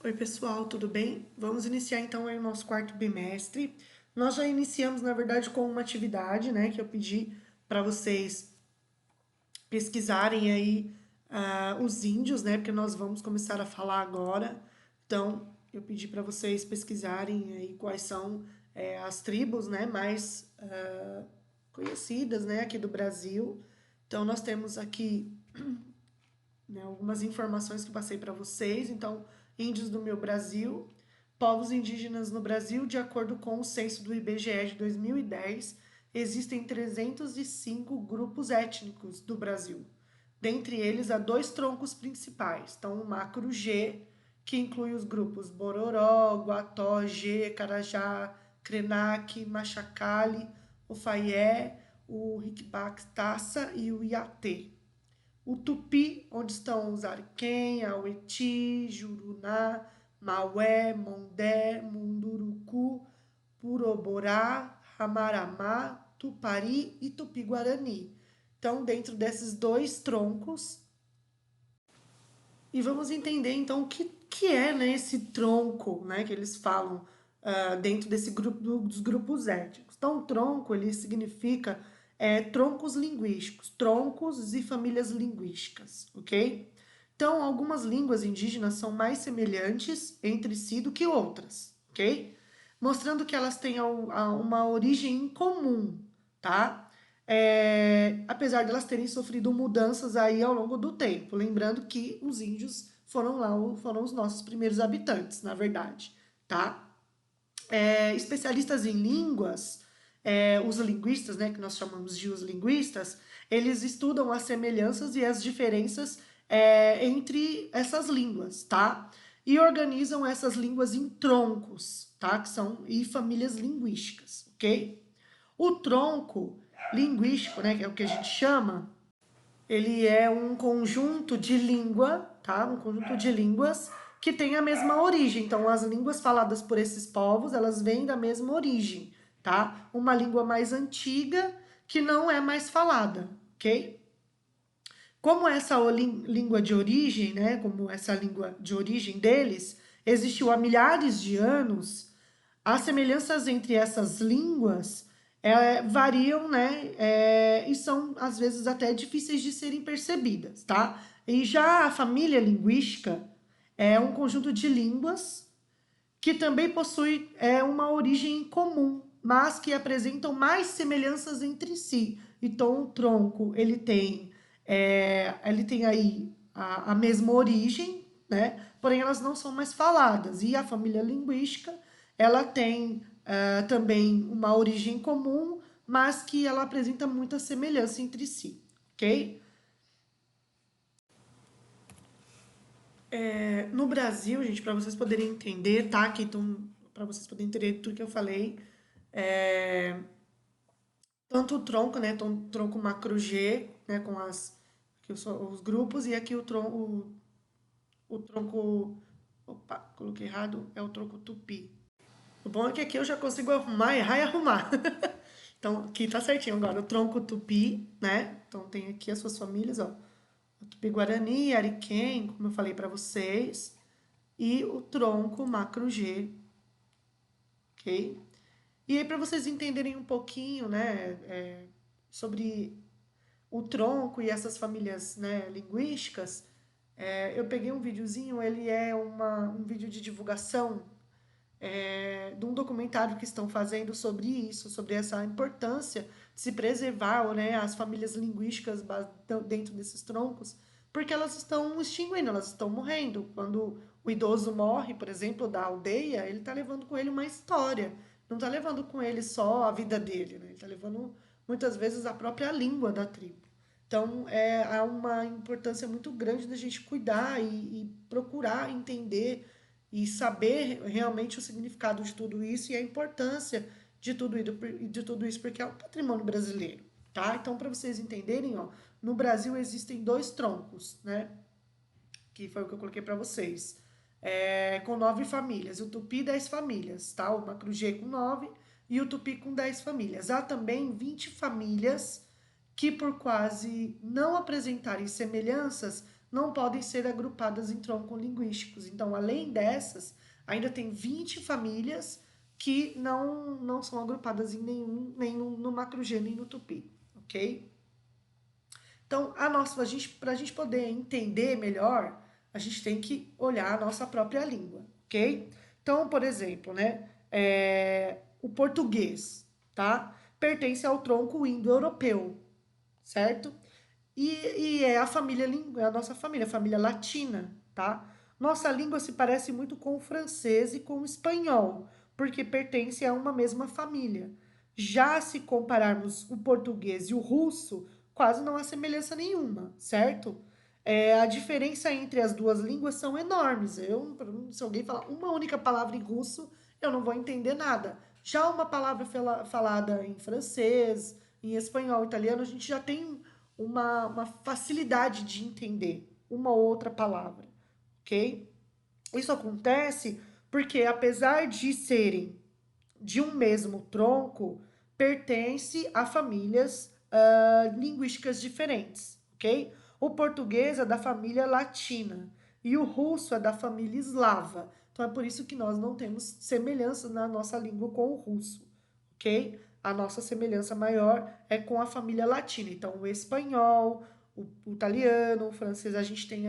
Oi, pessoal, tudo bem? Vamos iniciar então aí o nosso quarto bimestre. Nós já iniciamos, na verdade, com uma atividade, né, que eu pedi para vocês pesquisarem aí os índios, né, porque nós vamos começar a falar agora. Então, eu pedi para vocês pesquisarem aí quais são as tribos, né, mais conhecidas, né, aqui do Brasil. Então, nós temos aqui, né, algumas informações que passei para vocês. Então, índios do meu Brasil, povos indígenas no Brasil, de acordo com o censo do IBGE de 2010, existem 305 grupos étnicos do Brasil. Dentre eles, há dois troncos principais. Então, o macro G, que inclui os grupos Bororó, Guató, G, Carajá, Krenak, Machacali, o Faié, o Rikbak-Taça e o Iatê. O Tupi, onde estão os Ariquém, Aueti, Juruná, Maué, Mondé, Munduruku, Puroborá, Ramaramá, Tupari e Tupi-Guarani. Então, dentro desses dois troncos, e vamos entender então o que é, né, esse tronco, né, que eles falam dentro desse grupo dos grupos étnicos. Então, o tronco ele significa troncos linguísticos, troncos e famílias linguísticas, ok? Então, algumas línguas indígenas são mais semelhantes entre si do que outras, ok? Mostrando que elas têm uma origem em comum, tá? Apesar de elas terem sofrido mudanças aí ao longo do tempo. Lembrando que os índios foram lá, foram os nossos primeiros habitantes, na verdade, tá? Especialistas em línguas, os linguistas, né, que nós chamamos de os linguistas, eles estudam as semelhanças e as diferenças entre essas línguas, tá? E organizam essas línguas em troncos, tá? Que são e famílias linguísticas, ok? O tronco linguístico, né, que é o que a gente chama, ele é um conjunto de língua, tá? Um conjunto de línguas que tem a mesma origem. Então, as línguas faladas por esses povos, elas vêm da mesma origem, tá? Uma língua mais antiga que não é mais falada, ok? Como essa língua de origem, né? Como essa língua de origem deles existiu há milhares de anos, as semelhanças entre essas línguas variam, né? E são, às vezes, até difíceis de serem percebidas, tá? E já a família linguística é um conjunto de línguas que também possui uma origem comum, mas que apresentam mais semelhanças entre si. Então, o tronco, ele tem aí a mesma origem, né? Porém, elas não são mais faladas. E a família linguística, ela tem também uma origem comum, mas que ela apresenta muita semelhança entre si, ok? No Brasil, gente, para vocês poderem entender, tá? Que então, para vocês poderem entender tudo que eu falei, é, tanto o tronco, né? Tronco macro G, né? Com os grupos, e aqui o tronco. Opa, coloquei errado, é o tronco tupi. O bom é que aqui eu já consigo arrumar, errar e arrumar. Então, aqui tá certinho agora, o tronco tupi, né? Então tem aqui as suas famílias, ó. O tupi-guarani, ariquém, como eu falei para vocês, e o tronco macro G, ok? E aí, para vocês entenderem um pouquinho, né, sobre o tronco e essas famílias, né, linguísticas, eu peguei um videozinho, ele é um vídeo de divulgação de um documentário que estão fazendo sobre isso, sobre essa importância de se preservar, né, as famílias linguísticas dentro desses troncos, porque elas estão extinguindo, elas estão morrendo. Quando o idoso morre, por exemplo, da aldeia, ele está levando com ele uma história, não está levando com ele só a vida dele, né? Ele está levando muitas vezes a própria língua da tribo. Então, há uma importância muito grande da gente cuidar e procurar entender e saber realmente o significado de tudo isso e a importância de tudo isso, porque é um patrimônio brasileiro, tá? Então, para vocês entenderem, ó, no Brasil existem dois troncos, né? Que foi o que eu coloquei para vocês, com 9 famílias. O Tupi, 10 famílias, tá? O Macro G com 9 e o Tupi com 10 famílias. Há também 20 famílias que, por quase não apresentarem semelhanças, não podem ser agrupadas em troncos linguísticos. Então, além dessas, ainda tem 20 famílias que não são agrupadas em nem no macro-G, nem no tupi, ok? Então, para a gente poder entender melhor, a gente tem que olhar a nossa própria língua, ok? Então, por exemplo, né, o português, tá? Pertence ao tronco indo-europeu, certo? E é a nossa família, a família latina, tá? Nossa língua se parece muito com o francês e com o espanhol, porque pertence a uma mesma família. Já se compararmos o português e o russo, quase não há semelhança nenhuma, certo? A diferença entre as duas línguas são enormes. Se alguém falar uma única palavra em russo, eu não vou entender nada. Já uma palavra falada em francês, em espanhol, italiano, a gente já tem uma facilidade de entender uma ou outra palavra, ok? Isso acontece porque, apesar de serem de um mesmo tronco, pertence a famílias linguísticas diferentes, ok? O português é da família latina e o russo é da família eslava. Então, é por isso que nós não temos semelhança na nossa língua com o russo, ok? A nossa semelhança maior é com a família latina. Então, o espanhol, o italiano, o francês, a gente tem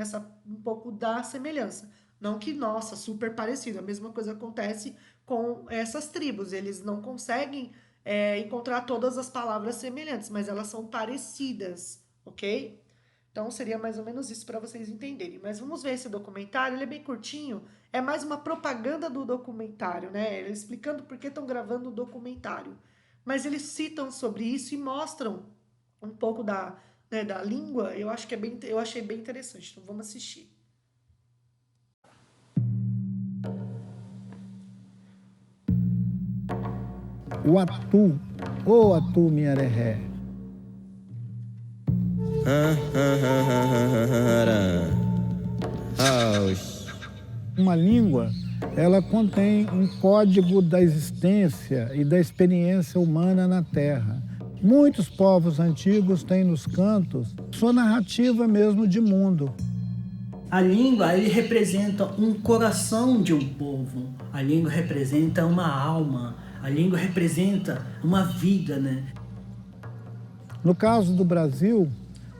um pouco da semelhança. Não que, nossa, super parecido. A mesma coisa acontece com essas tribos. Eles não conseguem encontrar todas as palavras semelhantes, mas elas são parecidas, ok? Então, seria mais ou menos isso para vocês entenderem. Mas vamos ver esse documentário, ele é bem curtinho, é mais uma propaganda do documentário, né? Ele explicando por que estão gravando o documentário. Mas eles citam sobre isso e mostram um pouco da língua. Eu achei bem interessante. Então, vamos assistir. O atu, o atu miareré. Uma língua, ela contém um código da existência e da experiência humana na Terra. Muitos povos antigos têm nos cantos sua narrativa mesmo de mundo. A língua, ele representa um coração de um povo. A língua representa uma alma. A língua representa uma vida, né? No caso do Brasil,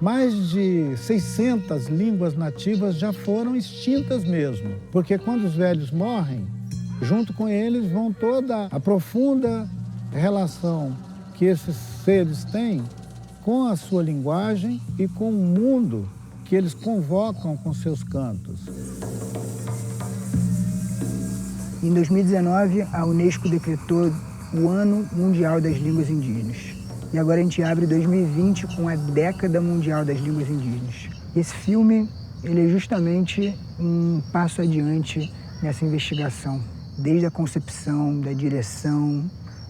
mais de 600 línguas nativas já foram extintas mesmo. Porque quando os velhos morrem, junto com eles vão toda a profunda relação que esses seres têm com a sua linguagem e com o mundo que eles convocam com seus cantos. Em 2019, a Unesco decretou o Ano Mundial das Línguas Indígenas. E agora a gente abre 2020 com a Década Mundial das Línguas Indígenas. Esse filme, ele é justamente um passo adiante nessa investigação. Desde a concepção, da direção,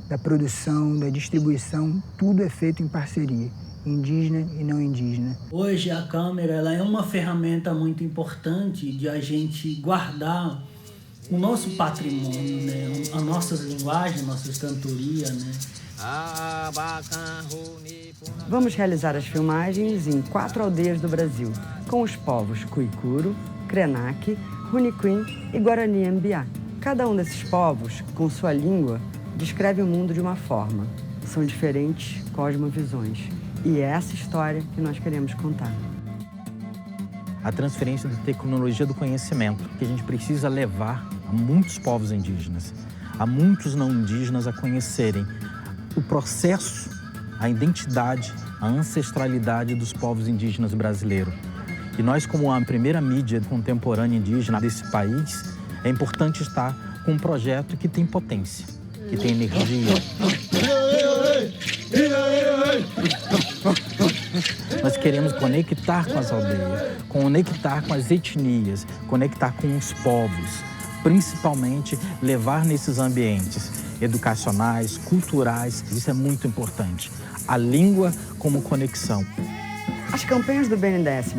da produção, da distribuição, tudo é feito em parceria, indígena e não indígena. Hoje a câmera, ela é uma ferramenta muito importante de a gente guardar o nosso patrimônio, né? As nossas linguagens, nossas cantorias, né? Vamos realizar as filmagens em 4 aldeias do Brasil, com os povos Cuicuro, Krenak, Runiquim e Guarani-Ambiá. Cada um desses povos, com sua língua, descreve o mundo de uma forma. São diferentes cosmovisões. E é essa história que nós queremos contar. A transferência da tecnologia do conhecimento que a gente precisa levar a muitos povos indígenas, a muitos não indígenas a conhecerem o processo, a identidade, a ancestralidade dos povos indígenas brasileiros. E nós, como a primeira mídia contemporânea indígena desse país, é importante estar com um projeto que tem potência, que tem energia. Nós queremos conectar com as aldeias, conectar com as etnias, conectar com os povos, principalmente levar nesses ambientes educacionais, culturais, isso é muito importante. A língua como conexão. As campanhas do BNDES+,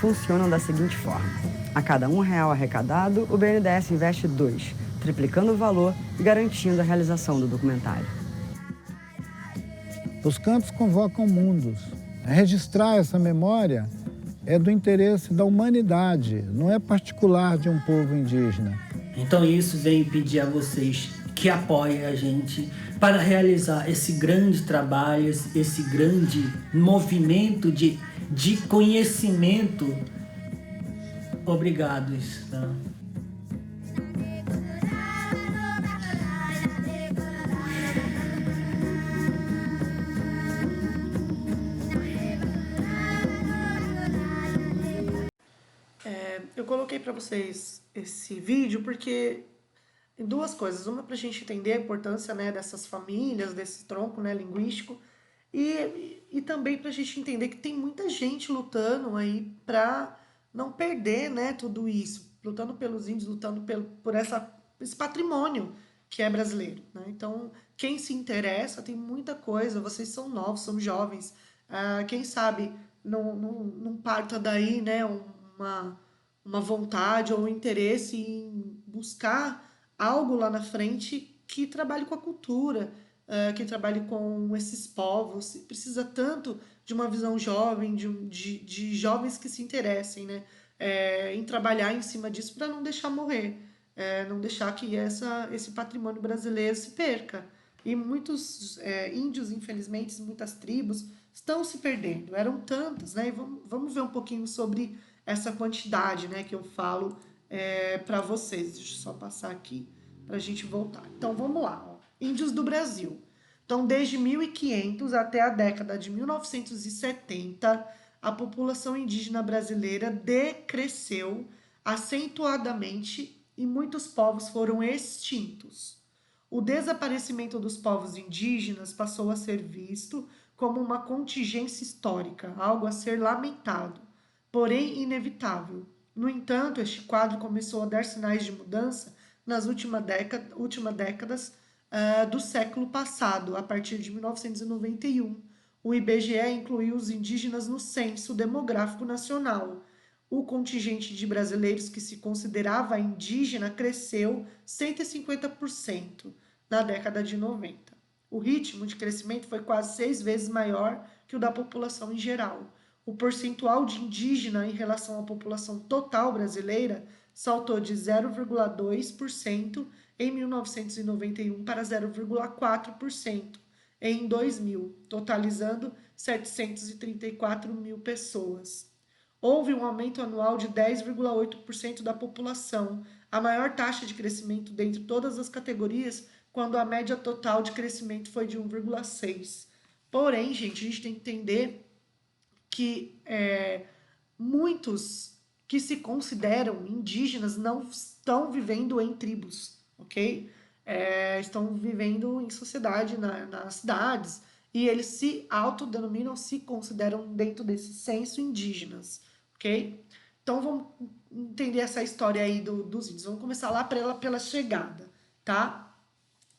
funcionam da seguinte forma. A cada R$1 arrecadado, o BNDES investe 2, triplicando o valor e garantindo a realização do documentário. Os cantos convocam mundos. Registrar essa memória é do interesse da humanidade, não é particular de um povo indígena. Então isso vem pedir a vocês que apoiem a gente para realizar esse grande trabalho, esse grande movimento de conhecimento. Obrigados. Tá? Eu coloquei para vocês esse vídeo porque duas coisas. Uma, para a gente entender a importância, né, dessas famílias, desse tronco, né, linguístico, e também para a gente entender que tem muita gente lutando aí para não perder, né, tudo isso, lutando pelos índios, lutando por esse patrimônio que é brasileiro, né? Então, quem se interessa, tem muita coisa, vocês são novos, são jovens, quem sabe não parta daí, né, uma vontade ou um interesse em buscar algo lá na frente que trabalhe com a cultura, que trabalhe com esses povos. Precisa tanto de uma visão jovem, de jovens que se interessem, né, em trabalhar em cima disso para não deixar morrer, não deixar que esse patrimônio brasileiro se perca. E muitos índios, infelizmente, muitas tribos estão se perdendo. Eram tantas, né? E vamos ver um pouquinho sobre essa quantidade, né, que eu falo para vocês. Deixa eu só passar aqui para a gente voltar. Então, vamos lá. Ó. Índios do Brasil. Então, desde 1500 até a década de 1970, a população indígena brasileira decresceu acentuadamente e muitos povos foram extintos. O desaparecimento dos povos indígenas passou a ser visto como uma contingência histórica, algo a ser lamentado, porém inevitável. No entanto, este quadro começou a dar sinais de mudança nas últimas décadas do século passado, a partir de 1991. O IBGE incluiu os indígenas no Censo Demográfico Nacional. O contingente de brasileiros que se considerava indígena cresceu 150% na década de 90. O ritmo de crescimento foi quase 6 vezes maior que o da população em geral. O percentual de indígena em relação à população total brasileira saltou de 0,2% em 1991 para 0,4% em 2000, totalizando 734 mil pessoas. Houve um aumento anual de 10,8% da população, a maior taxa de crescimento dentre todas as categorias, quando a média total de crescimento foi de 1,6%. Porém, gente, a gente tem que entender que muitos que se consideram indígenas não estão vivendo em tribos, ok? Estão vivendo em sociedade, nas cidades, e eles se autodenominam, se consideram dentro desse censo indígenas, ok? Então vamos entender essa história aí dos índios. Vamos começar lá pela chegada, tá?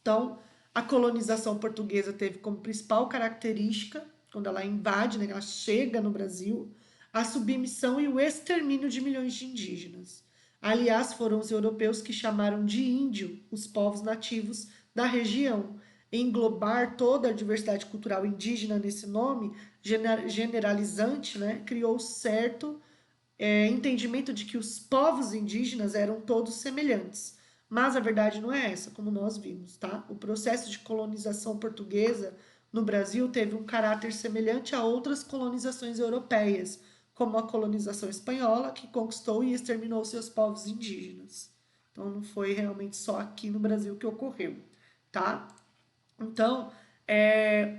Então, a colonização portuguesa teve como principal característica, quando ela invade, né, ela chega no Brasil, a submissão e o extermínio de milhões de indígenas. Aliás, foram os europeus que chamaram de índio os povos nativos da região. Englobar toda a diversidade cultural indígena nesse nome generalizante, né, criou certo entendimento de que os povos indígenas eram todos semelhantes. Mas a verdade não é essa, como nós vimos, tá? O processo de colonização portuguesa no Brasil teve um caráter semelhante a outras colonizações europeias, como a colonização espanhola, que conquistou e exterminou seus povos indígenas. Então, não foi realmente só aqui no Brasil que ocorreu, tá? Então,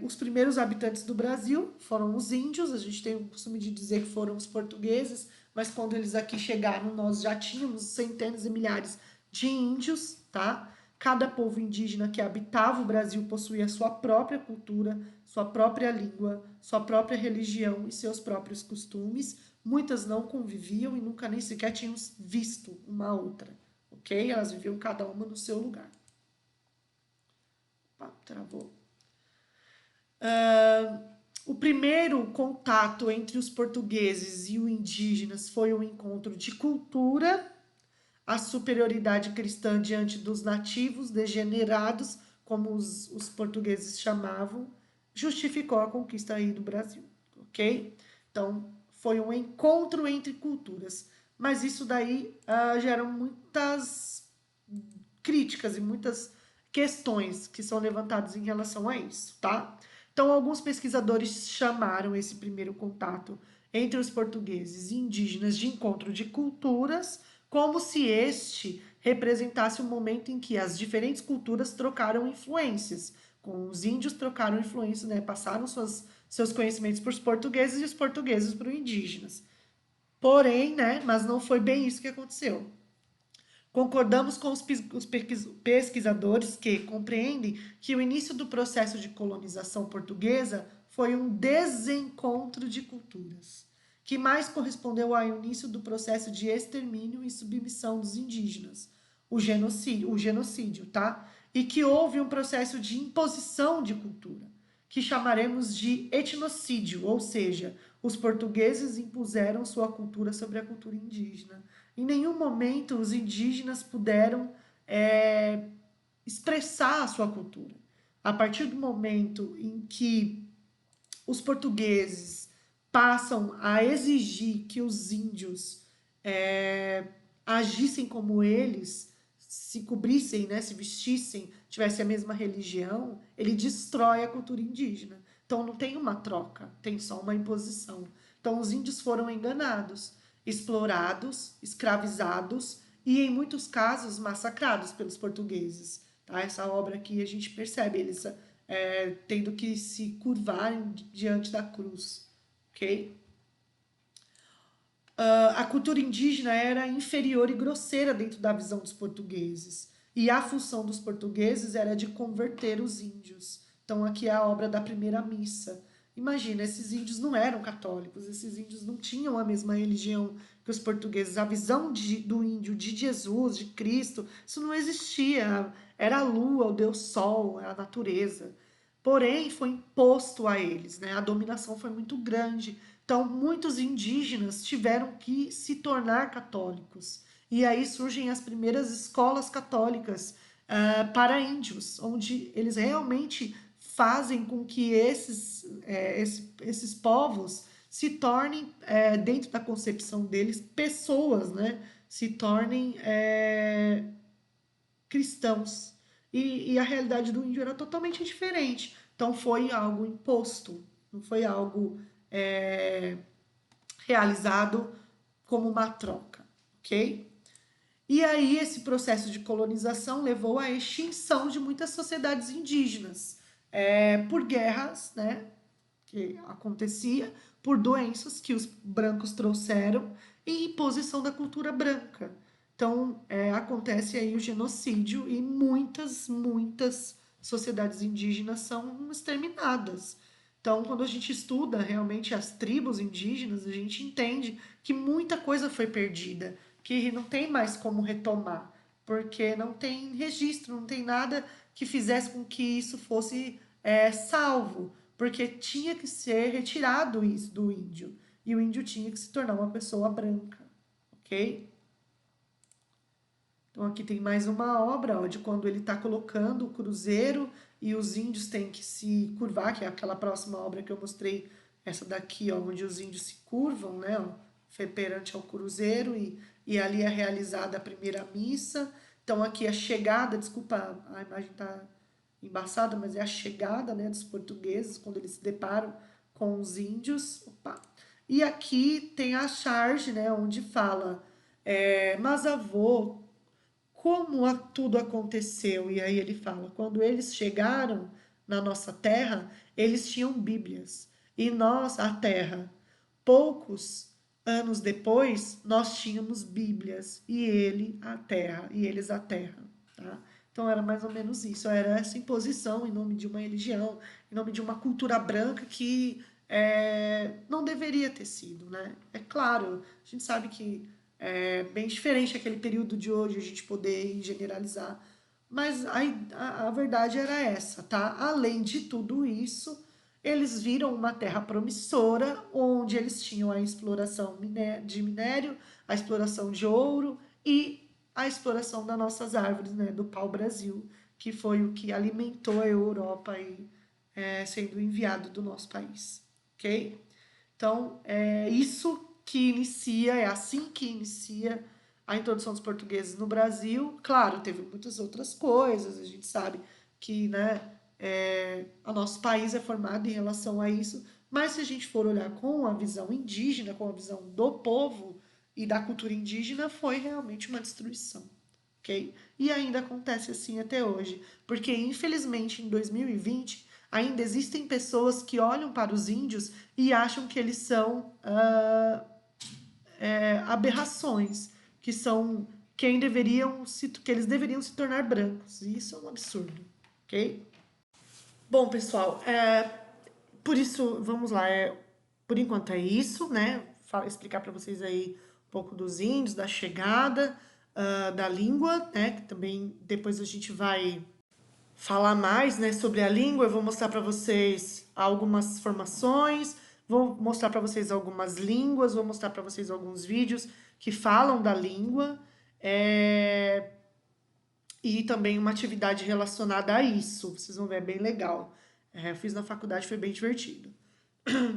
os primeiros habitantes do Brasil foram os índios, a gente tem o costume de dizer que foram os portugueses, mas quando eles aqui chegaram, nós já tínhamos centenas e milhares de índios, tá? Cada povo indígena que habitava o Brasil possuía sua própria cultura, sua própria língua, sua própria religião e seus próprios costumes. Muitas não conviviam e nunca nem sequer tinham visto uma outra, ok? Elas viviam cada uma no seu lugar. Opa, travou. O primeiro contato entre os portugueses e os indígenas foi um encontro de cultura. A superioridade cristã diante dos nativos degenerados, como os portugueses chamavam, justificou a conquista aí do Brasil, ok? Então, foi um encontro entre culturas. Mas isso daí gera muitas críticas e muitas questões que são levantadas em relação a isso, tá? Então, alguns pesquisadores chamaram esse primeiro contato entre os portugueses e indígenas de encontro de culturas, como se este representasse um momento em que as diferentes culturas trocaram influências. Com os índios trocaram influências, né? Passaram seus conhecimentos para os portugueses e os portugueses para os indígenas. Porém, né? Mas não foi bem isso que aconteceu. Concordamos com os pesquisadores que compreendem que o início do processo de colonização portuguesa foi um desencontro de culturas, que mais correspondeu ao início do processo de extermínio e submissão dos indígenas, o genocídio, tá? E que houve um processo de imposição de cultura, que chamaremos de etnocídio, ou seja, os portugueses impuseram sua cultura sobre a cultura indígena. Em nenhum momento os indígenas puderam expressar a sua cultura. A partir do momento em que os portugueses passam a exigir que os índios agissem como eles, se cobrissem, né, se vestissem, tivessem a mesma religião, ele destrói a cultura indígena. Então não tem uma troca, tem só uma imposição. Então os índios foram enganados, explorados, escravizados e, em muitos casos, massacrados pelos portugueses. Tá? Essa obra aqui a gente percebe eles tendo que se curvarem diante da cruz. Ok? A cultura indígena era inferior e grosseira dentro da visão dos portugueses. E a função dos portugueses era de converter os índios. Então aqui é a obra da primeira missa. Imagina, esses índios não eram católicos, esses índios não tinham a mesma religião que os portugueses. A visão do índio, de Jesus, de Cristo, isso não existia. Era a lua, o Deus Sol, a natureza. Porém, foi imposto a eles, né? A dominação foi muito grande. Então, muitos indígenas tiveram que se tornar católicos. E aí surgem as primeiras escolas católicas para índios, onde eles realmente fazem com que esses povos se tornem, dentro da concepção deles, pessoas, né? Se tornem cristãos. E a realidade do índio era totalmente diferente. Então foi algo imposto, não foi algo realizado como uma troca, ok? E aí esse processo de colonização levou à extinção de muitas sociedades indígenas, por guerras, né, que acontecia, por doenças que os brancos trouxeram e imposição da cultura branca. Então, acontece aí o genocídio e muitas sociedades indígenas são exterminadas. Então, quando a gente estuda realmente as tribos indígenas, a gente entende que muita coisa foi perdida, que não tem mais como retomar, porque não tem registro, não tem nada que fizesse com que isso fosse salvo, porque tinha que ser retirado isso do índio, e o índio tinha que se tornar uma pessoa branca, ok? Então aqui tem mais uma obra de quando ele está colocando o cruzeiro e os índios têm que se curvar, que é aquela próxima obra que eu mostrei, essa daqui, ó, onde os índios se curvam, né, ó, perante ao cruzeiro e ali é realizada a primeira missa. Então aqui a chegada, desculpa, a imagem está embaçada, mas é a chegada, né, dos portugueses quando eles se deparam com os índios. Opa. E aqui tem a charge, né, onde fala, mas avô, como tudo aconteceu? E aí ele fala, quando eles chegaram na nossa terra, eles tinham bíblias. E nós, a terra, poucos anos depois, nós tínhamos bíblias. E eles a terra. Tá? Então era mais ou menos isso. Era essa imposição em nome de uma religião, em nome de uma cultura branca que não deveria ter sido. Né? É claro, a gente sabe que é bem diferente aquele período de hoje, a gente poder generalizar. Mas a verdade era essa, tá? Além de tudo isso, eles viram uma terra promissora, onde eles tinham a exploração de minério, a exploração de ouro e a exploração das nossas árvores, né? Do pau-brasil, que foi o que alimentou a Europa aí, sendo enviado do nosso país, ok? Então, é isso que inicia, é assim que inicia a introdução dos portugueses no Brasil. Claro, teve muitas outras coisas, a gente sabe que, né, o nosso país é formado em relação a isso, mas se a gente for olhar com a visão indígena, com a visão do povo e da cultura indígena, foi realmente uma destruição, ok? E ainda acontece assim até hoje, porque infelizmente em 2020 ainda existem pessoas que olham para os índios e acham que eles são aberrações, que eles deveriam se tornar brancos. E isso é um absurdo, ok? Bom, pessoal, por isso, vamos lá. Por enquanto é isso, né? Explicar para vocês aí um pouco dos índios, da chegada, da língua, né? Que também depois a gente vai falar mais, né, sobre a língua. Eu vou mostrar para vocês algumas formações, vou mostrar para vocês algumas línguas, vou mostrar para vocês alguns vídeos que falam da língua, e também uma atividade relacionada a isso. Vocês vão ver, é bem legal. Eu fiz na faculdade, foi bem divertido.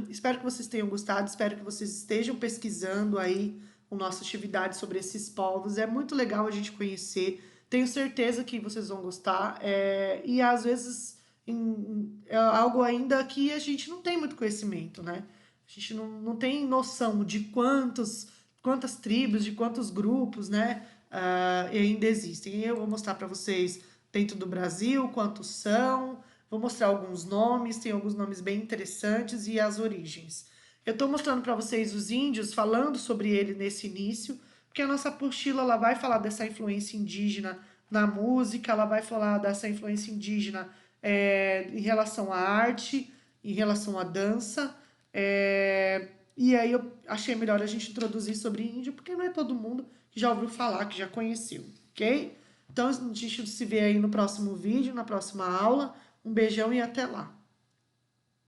Espero que vocês tenham gostado, espero que vocês estejam pesquisando aí a nossa atividade sobre esses povos. É muito legal a gente conhecer. Tenho certeza que vocês vão gostar. E às vezes é algo ainda que a gente não tem muito conhecimento, né? A gente não tem noção de quantas tribos, de quantos grupos, né? Ainda existem. Eu vou mostrar para vocês dentro do Brasil quantos são. Vou mostrar alguns nomes, tem alguns nomes bem interessantes e as origens. Eu estou mostrando para vocês os índios, falando sobre ele nesse início, porque a nossa apostila ela vai falar dessa influência indígena na música, ela vai falar dessa influência indígena em relação à arte, em relação à dança. E aí eu achei melhor a gente introduzir sobre índio, porque não é todo mundo que já ouviu falar, que já conheceu, ok? Então a gente se vê aí no próximo vídeo, na próxima aula. Um beijão e até lá!